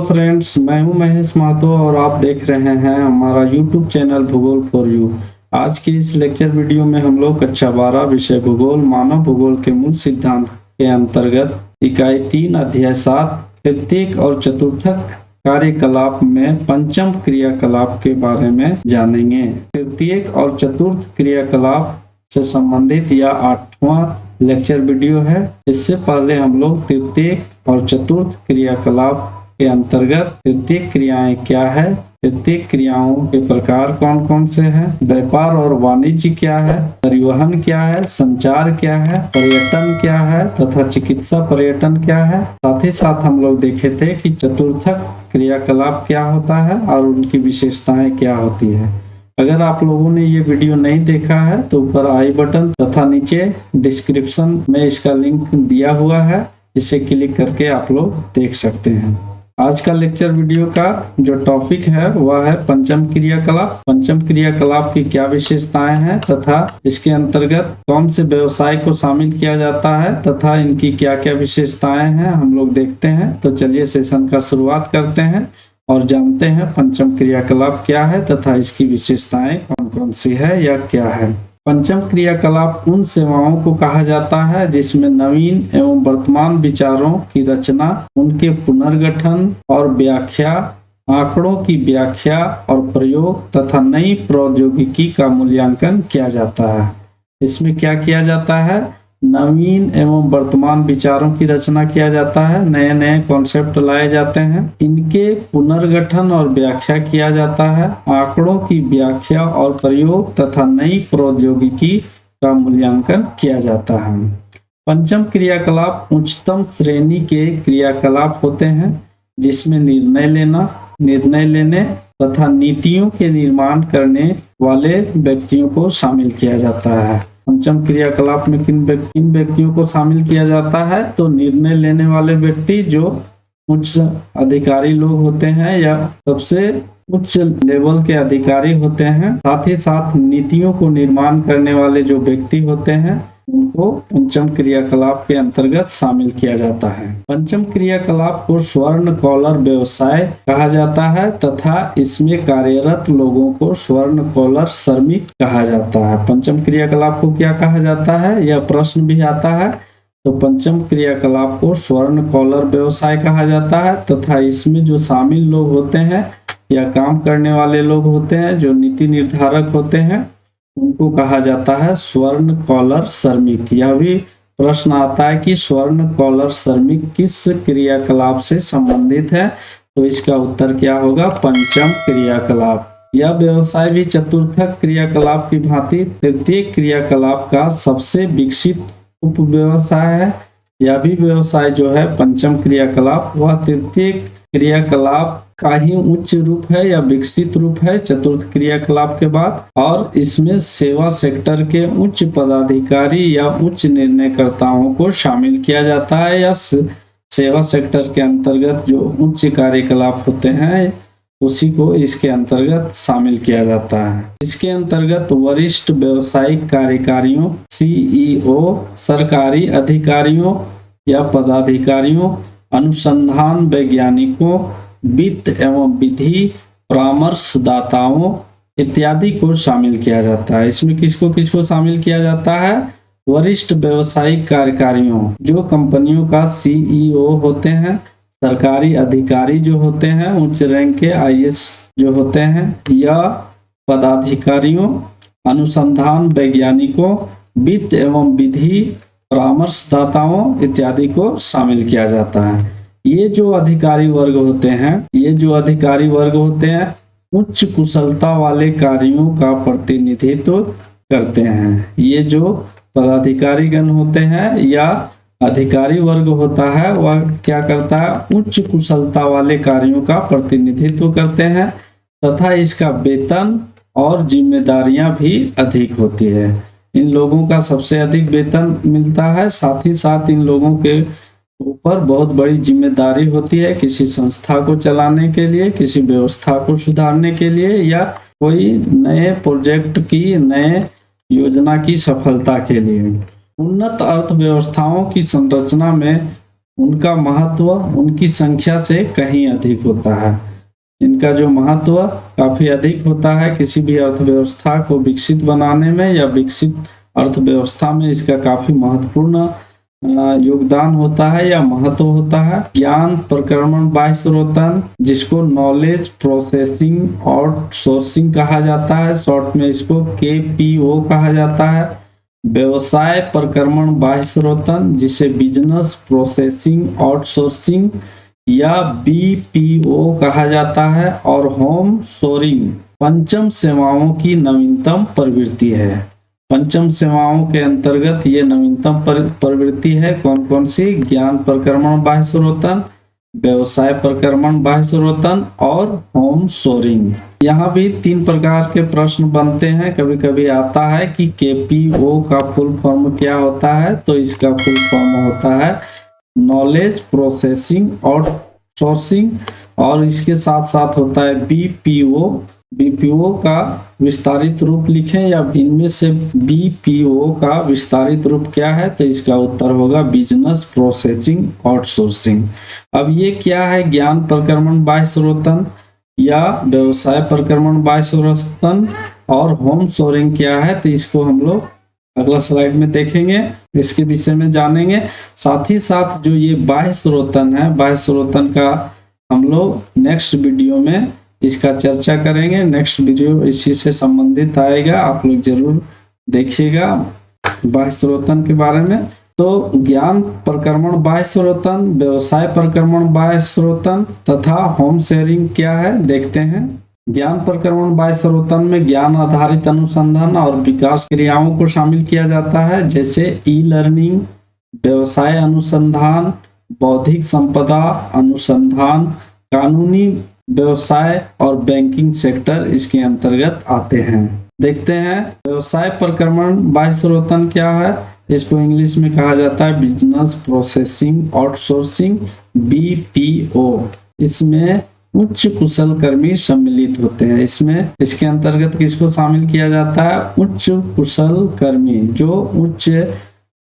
Hello friends, मैं हूं महेश महतो और आप देख रहे हैं हमारा यूट्यूब चैनल भूगोल फॉर यू। आज की इस लेक्चर वीडियो में हम लोग कक्षा 12 विषय भूगोल मानव भूगोल के मूल सिद्धांत के अंतर्गत इकाई 3 अध्याय 7 तृतीयक और चतुर्थक कार्यकलाप में पंचम क्रियाकलाप के बारे में जानेंगे। तृतीयक और चतुर्थ क्रियाकलाप से संबंधित यह 8वां लेक्चर वीडियो है। इससे पहले हम लोग तृतीयक और चतुर्थ क्रियाकलाप के अंतर्गत तृतीयक क्रियाएं क्या है, तृतीयक क्रियाओं के प्रकार कौन कौन से हैं, व्यापार और वाणिज्य क्या है, परिवहन क्या है, संचार क्या है, पर्यटन क्या है तथा चिकित्सा पर्यटन क्या है। साथ ही साथ हम लोग देखे थे कि चतुर्थक क्रियाकलाप क्या होता है और उनकी विशेषताएं क्या होती है। अगर आप लोगों ने ये वीडियो नहीं देखा है तो ऊपर आई बटन तथा नीचे डिस्क्रिप्शन में इसका लिंक दिया हुआ है, इसे क्लिक करके आप लोग देख सकते हैं। आज का लेक्चर वीडियो का जो टॉपिक है वह है पंचम क्रियाकलाप। पंचम क्रियाकलाप की क्या विशेषताएं हैं तथा इसके अंतर्गत कौन से व्यवसाय को शामिल किया जाता है तथा इनकी क्या क्या विशेषताएं हैं हम लोग देखते हैं। तो चलिए सेशन का शुरुआत करते हैं और जानते हैं पंचम क्रियाकलाप क्या है तथा इसकी विशेषताएं कौन कौन सी है या क्या है। पंचम क्रियाकलाप उन सेवाओं को कहा जाता है जिसमें नवीन एवं वर्तमान विचारों की रचना, उनके पुनर्गठन और व्याख्या, आंकड़ों की व्याख्या और प्रयोग तथा नई प्रौद्योगिकी का मूल्यांकन किया जाता है। इसमें क्या किया जाता है? नवीन एवं वर्तमान विचारों की रचना किया जाता है, नए नए कॉन्सेप्ट लाए जाते हैं, इनके पुनर्गठन और व्याख्या किया जाता है, आंकड़ों की व्याख्या और प्रयोग तथा नई प्रौद्योगिकी का मूल्यांकन किया जाता है। पंचम क्रियाकलाप उच्चतम श्रेणी के क्रियाकलाप होते हैं जिसमें निर्णय लेने तथा नीतियों के निर्माण करने वाले व्यक्तियों को शामिल किया जाता है। पंचम क्रियाकलाप में किन व्यक्तियों को शामिल किया जाता है? तो निर्णय लेने वाले व्यक्ति जो उच्च अधिकारी लोग होते हैं या सबसे उच्च लेवल के अधिकारी होते हैं, साथ ही साथ नीतियों को निर्माण करने वाले जो व्यक्ति होते हैं उनको पंचम क्रियाकलाप के अंतर्गत शामिल किया जाता है। पंचम क्रियाकलाप को स्वर्ण कॉलर व्यवसाय कहा जाता है तथा इसमें कार्यरत लोगों को स्वर्ण कॉलर श्रमिक कहा जाता है। पंचम क्रियाकलाप को क्या कहा जाता है, यह प्रश्न भी आता है। तो पंचम क्रियाकलाप को स्वर्ण कॉलर व्यवसाय कहा जाता है तथा इसमें जो शामिल लोग होते हैं या काम करने वाले लोग होते हैं, जो नीति निर्धारक होते हैं, उनको कहा जाता है स्वर्ण कॉलर श्रमिक। यह भी प्रश्न आता है कि स्वर्ण कॉलर श्रमिक किस क्रियाकलाप से संबंधित है, तो इसका उत्तर क्या होगा? पंचम क्रियाकलाप। यह व्यवसाय भी चतुर्थक क्रियाकलाप की भांति तृतीय क्रियाकलाप का सबसे विकसित उपव्यवसाय है। यह भी व्यवसाय जो है पंचम क्रियाकलाप वह तृतीय क्रियाकलाप का ही उच्च रूप है या विकसित रूप है चतुर्थ क्रियाकलाप के बाद, और इसमें सेवा सेक्टर के उच्च पदाधिकारी या उच्च निर्णयकर्ताओं को शामिल किया जाता है या सेवा सेक्टर के अंतर्गत जो उच्च कार्यकलाप होते हैं उसी को इसके अंतर्गत शामिल किया जाता है। इसके अंतर्गत वरिष्ठ व्यावसायिक कार्यकारियों, सीईओ, सरकारी अधिकारियों या पदाधिकारियों, अनुसंधान वैज्ञानिकों, वित्त एवं विधि परामर्शदाताओं इत्यादि को शामिल किया जाता है। इसमें किसको शामिल किया जाता है? वरिष्ठ व्यावसायिक कार्यकारियों जो कंपनियों का सीईओ होते हैं, सरकारी अधिकारी जो होते हैं, उच्च रैंक के आईएएस जो होते हैं, या पदाधिकारियों, अनुसंधान वैज्ञानिकों, वित्त एवं विधि परामर्शदाताओं इत्यादि को शामिल किया जाता है। ये जो अधिकारी वर्ग होते हैं उच्च कुशलता वाले कार्यों का प्रतिनिधित्व करते हैं। ये जो पदाधिकारी गण होते हैं या अधिकारी वर्ग होता है वह क्या करता है? उच्च कुशलता वाले कार्यों का प्रतिनिधित्व करते हैं तथा इसका वेतन और जिम्मेदारियां भी अधिक होती है। इन लोगों का सबसे अधिक वेतन मिलता है, साथ ही साथ इन लोगों के ऊपर बहुत बड़ी जिम्मेदारी होती है किसी संस्था को चलाने के लिए, किसी व्यवस्था को सुधारने के लिए या कोई नए प्रोजेक्ट की, नए योजना की सफलता के लिए। उन्नत अर्थव्यवस्थाओं की संरचना में उनका महत्व उनकी संख्या से कहीं अधिक होता है। इनका जो महत्व काफी अधिक होता है किसी भी अर्थव्यवस्था को विकसित बनाने में या विकसित अर्थव्यवस्था में इसका काफी महत्वपूर्ण योगदान होता है या महत्व होता है। ज्ञान प्रक्रमण बाह्य स्रोतन, जिसको नॉलेज प्रोसेसिंग आउटसोर्सिंग कहा जाता है, शॉर्ट में इसको KPO कहा जाता है। व्यवसाय प्रक्रमण बाह्य स्रोतन, जिसे बिजनेस प्रोसेसिंग आउटसोर्सिंग या BPO कहा जाता है। और होम शोरिंग पंचम सेवाओं की नवीनतम प्रवृत्ति है। पंचम सेवाओं के अंतर्गत ये नवीनतम प्रवृत्ति है। कौन कौन सी? ज्ञान प्रक्रमण बाह्य स्रोतन, व्यवसाय प्रक्रमण बाह्य स्रोतन और होम शोरिंग। यहाँ भी 3 प्रकार के प्रश्न बनते हैं। कभी कभी आता है कि KPO का फुल फॉर्म क्या होता है, तो इसका फुल फॉर्म होता है नॉलेज प्रोसेसिंग आउटसोर्सिंग, और इसके साथ साथ होता है BPO। BPO का विस्तारित रूप लिखें, या इनमें से BPO का विस्तारित रूप क्या है, तो इसका उत्तर होगा बिजनेस प्रोसेसिंग आउटसोर्सिंग। अब ये क्या है? ज्ञान प्रक्रमण बाह्य स्रोतन या व्यवसाय प्रक्रमण बाह्य स्रोतन, और होम शोरिंग क्या है, तो इसको हम लोग अगला स्लाइड में देखेंगे, इसके विषय में जानेंगे। साथ ही साथ जो ये बाह्य स्रोतन है, बाह्य स्रोतन का हम लोग नेक्स्ट वीडियो में इसका चर्चा करेंगे। नेक्स्ट वीडियो इसी से संबंधित आएगा, आप लोग जरूर देखिएगा बाह्य स्रोतन के बारे में। तो ज्ञान प्रक्रमण बाह्य स्रोतन, व्यवसाय प्रक्रमण बाह्य स्रोतन तथा होम शेयरिंग क्या है, देखते हैं। ज्ञान प्रक्रमण बाह्य स्रोतन में ज्ञान आधारित अनुसंधान और विकास क्रियाओं को शामिल किया जाता है, जैसे ई-लर्निंग, व्यवसाय अनुसंधान, बौद्धिक संपदा अनुसंधान, कानूनी व्यवसाय और बैंकिंग सेक्टर इसके अंतर्गत आते हैं। देखते हैं व्यवसाय प्रक्रमण बाह्य स्रोतन क्या है। इसको इंग्लिश में कहा जाता है बिजनेस प्रोसेसिंग आउटसोर्सिंग, BPO। इसमें उच्च कुशल कर्मी सम्मिलित होते हैं। इसके अंतर्गत किसको शामिल किया जाता है? उच्च कुशल कर्मी। जो उच्च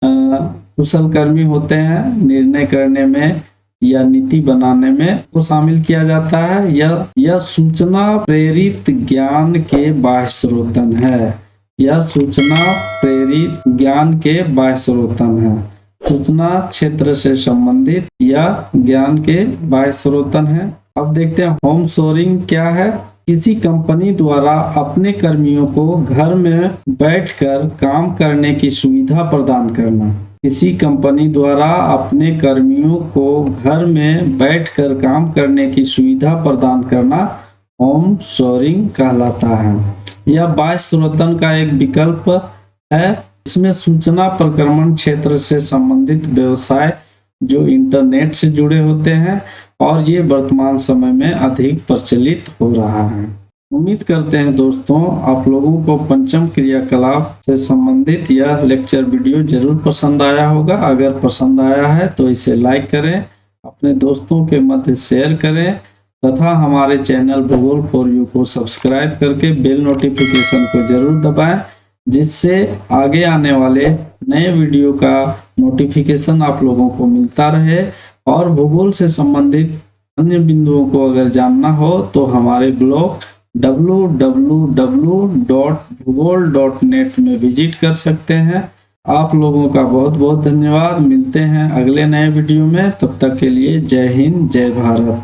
कुशल कर्मी होते हैं, निर्णय करने में या नीति बनाने में को शामिल किया जाता है। यह सूचना प्रेरित ज्ञान के बाह्य स्रोतन है। यह सूचना प्रेरित ज्ञान के बाह्य स्रोतन है। सूचना क्षेत्र से संबंधित या ज्ञान के बाह्य स्रोतन है। अब देखते हैं होम शोरिंग क्या है। किसी कंपनी द्वारा अपने कर्मियों को घर में बैठकर काम करने की सुविधा प्रदान करना। किसी कंपनी द्वारा अपने कर्मियों को घर में बैठकर काम करने की सुविधा प्रदान करना होम शोरिंग कहलाता है। यह बाह्य स्रोतन का एक विकल्प है। इसमें सूचना प्रक्रमण क्षेत्र से संबंधित व्यवसाय जो इंटरनेट से जुड़े होते हैं, और ये वर्तमान समय में अधिक प्रचलित हो रहा है। उम्मीद करते हैं दोस्तों आप लोगों को पंचम क्रियाकलाप से संबंधित यह लेक्चर वीडियो जरूर पसंद आया होगा। अगर पसंद आया है तो इसे लाइक करें, अपने दोस्तों के मध्य शेयर करें तथा हमारे चैनल भूगोल फॉर यू को सब्सक्राइब करके बेल नोटिफिकेशन को जरूर दबाएं, जिससे आगे आने वाले नए वीडियो का नोटिफिकेशन आप लोगों को मिलता रहे। और भूगोल से संबंधित अन्य बिंदुओं को अगर जानना हो तो हमारे ब्लॉग www.bhugol.net में विजिट कर सकते हैं। आप लोगों का बहुत बहुत धन्यवाद। मिलते हैं अगले नए वीडियो में, तब तक के लिए जय हिंद, जय भारत।